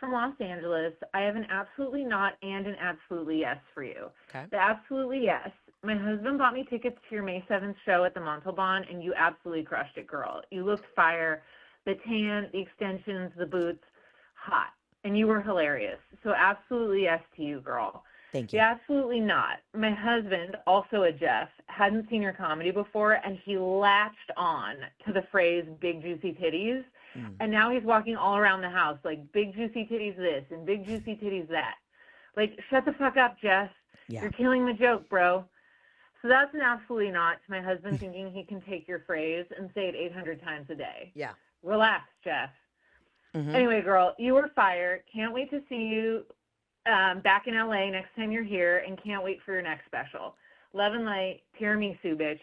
from Los Angeles. I have an absolutely not and an absolutely yes for you. Okay. The absolutely yes. My husband bought me tickets to your May 7th show at the Montalban, and you absolutely crushed it, girl. You looked fire. The tan, the extensions, the boots, hot. And you were hilarious. So absolutely yes to you, girl. Thank The you. absolutely not. My husband, also a Jeff, hadn't seen your comedy before, and he latched on to the phrase big juicy titties. Mm. And now he's walking all around the house like big juicy titties this and big juicy titties that. Like, shut the fuck up, Jeff. Yeah. You're killing the joke, bro. So that's an absolutely not to my husband thinking he can take your phrase and say it 800 times a day. Yeah. Relax, Jeff. Mm-hmm. Anyway, girl, you were fire. Can't wait to see you back in LA next time you're here, and can't wait for your next special. Love and light. Tiramisu, bitch.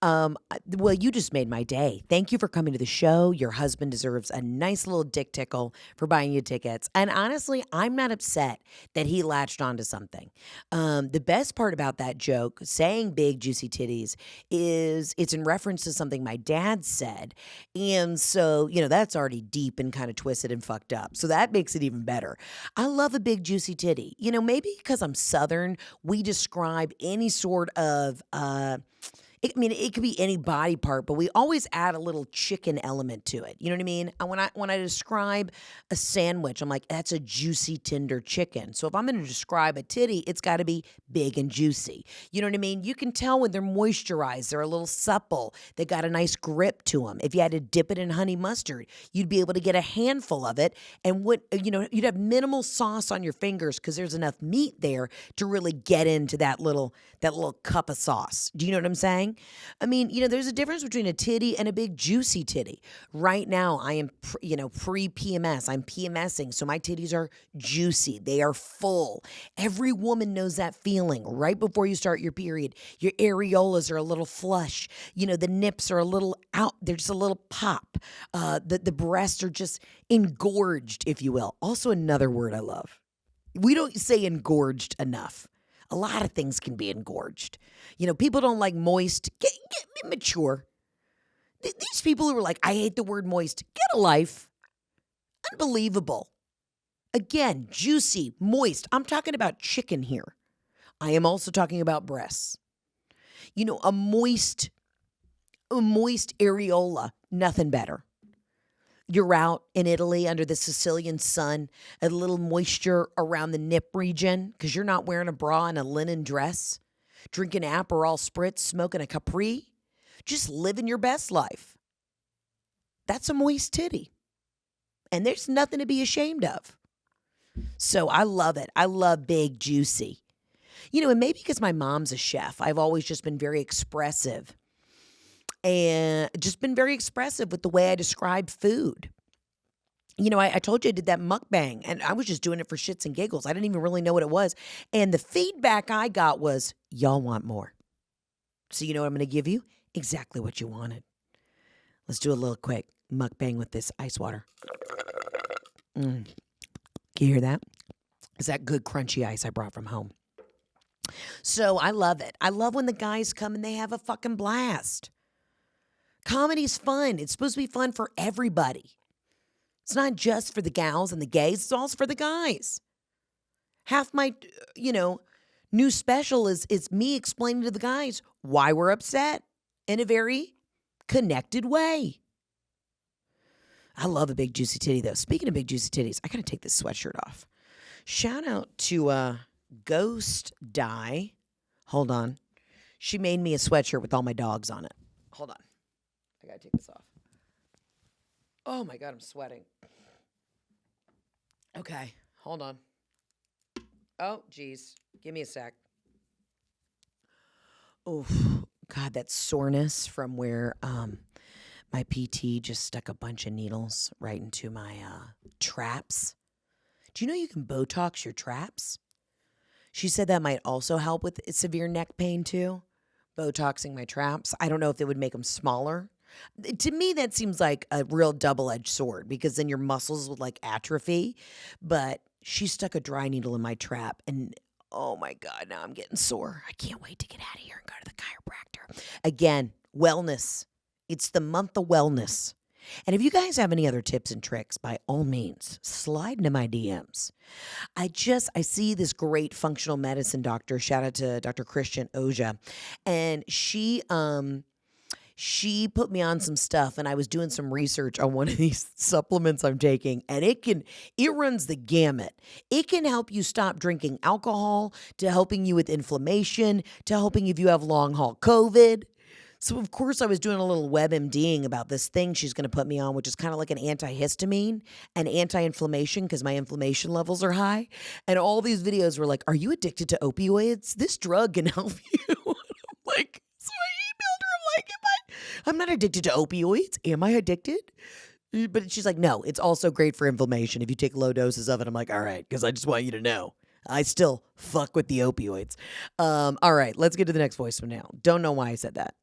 Well, you just made my day. Thank you for coming to the show. Your husband deserves a nice little dick tickle for buying you tickets. And honestly, I'm not upset that he latched onto something. The best part about that joke, saying big juicy titties, is it's in reference to something my dad said. And so, that's already deep and kind of twisted and fucked up. So that makes it even better. I love a big juicy titty. Maybe because I'm Southern, we describe any sort of, it could be any body part, but we always add a little chicken element to it. You know what I mean? And when I describe a sandwich, I'm like, that's a juicy, tender chicken. So if I'm going to describe a titty, it's got to be big and juicy. You know what I mean? You can tell when they're moisturized, they're a little supple, they got a nice grip to them. If you had to dip it in honey mustard, you'd be able to get a handful of it, and you'd have minimal sauce on your fingers because there's enough meat there to really get into that little cup of sauce. Do you know what I'm saying? I mean, there's a difference between a titty and a big juicy titty. Right now, I am, pre-PMS. I'm PMSing, so my titties are juicy. They are full. Every woman knows that feeling right before you start your period. Your areolas are a little flush. The nips are a little out. They're just a little pop. The breasts are just engorged, if you will. Also, another word I love. We don't say engorged enough. A lot of things can be engorged. People don't like moist. Get mature. These people who are like, I hate the word moist. Get a life. Unbelievable. Again, juicy, moist. I'm talking about chicken here. I am also talking about breasts. A moist areola, nothing better. You're out in Italy under the Sicilian sun, a little moisture around the nip region because you're not wearing a bra and a linen dress, drinking Aperol Spritz, smoking a Capri, just living your best life. That's a moist titty. And there's nothing to be ashamed of. So I love it. I love big, juicy. And maybe because my mom's a chef, I've always just been very expressive. And just been very expressive with the way I describe food. I told you I did that mukbang, and I was just doing it for shits and giggles. I didn't even really know what it was. And the feedback I got was, y'all want more. So you know what I'm going to give you? Exactly what you wanted. Let's do a little quick mukbang with this ice water. Can you hear that? It's that good crunchy ice I brought from home. So I love it. I love when the guys come and they have a fucking blast. Comedy's fun. It's supposed to be fun for everybody. It's not just for the gals and the gays. It's also for the guys. Half my, new special is me explaining to the guys why we're upset in a very connected way. I love a big juicy titty, though. Speaking of big juicy titties, I got to take this sweatshirt off. Shout out to Ghost Dye. Hold on. She made me a sweatshirt with all my dogs on it. Hold on. I gotta take this off. Oh my God, I'm sweating. Okay, hold on. Oh, geez. Give me a sec. Oh, God, that soreness from where my PT just stuck a bunch of needles right into my traps. Do you know you can Botox your traps? She said that might also help with severe neck pain too. Botoxing my traps. I don't know if it would make them smaller. To me, that seems like a real double-edged sword because then your muscles would like atrophy. But she stuck a dry needle in my trap and oh my God, now I'm getting sore. I can't wait to get out of here and go to the chiropractor. Again, wellness. It's the month of wellness. And if you guys have any other tips and tricks, by all means, slide into my DMs. I see this great functional medicine doctor. Shout out to Dr. Christian Oja. And she put me on some stuff, and I was doing some research on one of these supplements I'm taking, and it runs the gamut. It can help you stop drinking alcohol, to helping you with inflammation, to helping if you have long haul COVID. So of course I was doing a little WebMDing about this thing she's going to put me on, which is kind of like an antihistamine and anti-inflammation because my inflammation levels are high. And all these videos were like, "Are you addicted to opioids? This drug can help you." I'm like, so I emailed her. I'm like, I'm not addicted to opioids. Am I addicted? But she's like, no, it's also great for inflammation if you take low doses of it. I'm like, all right, because I just want you to know. I still fuck with the opioids. All right, let's get to the next voicemail now. Don't know why I said that.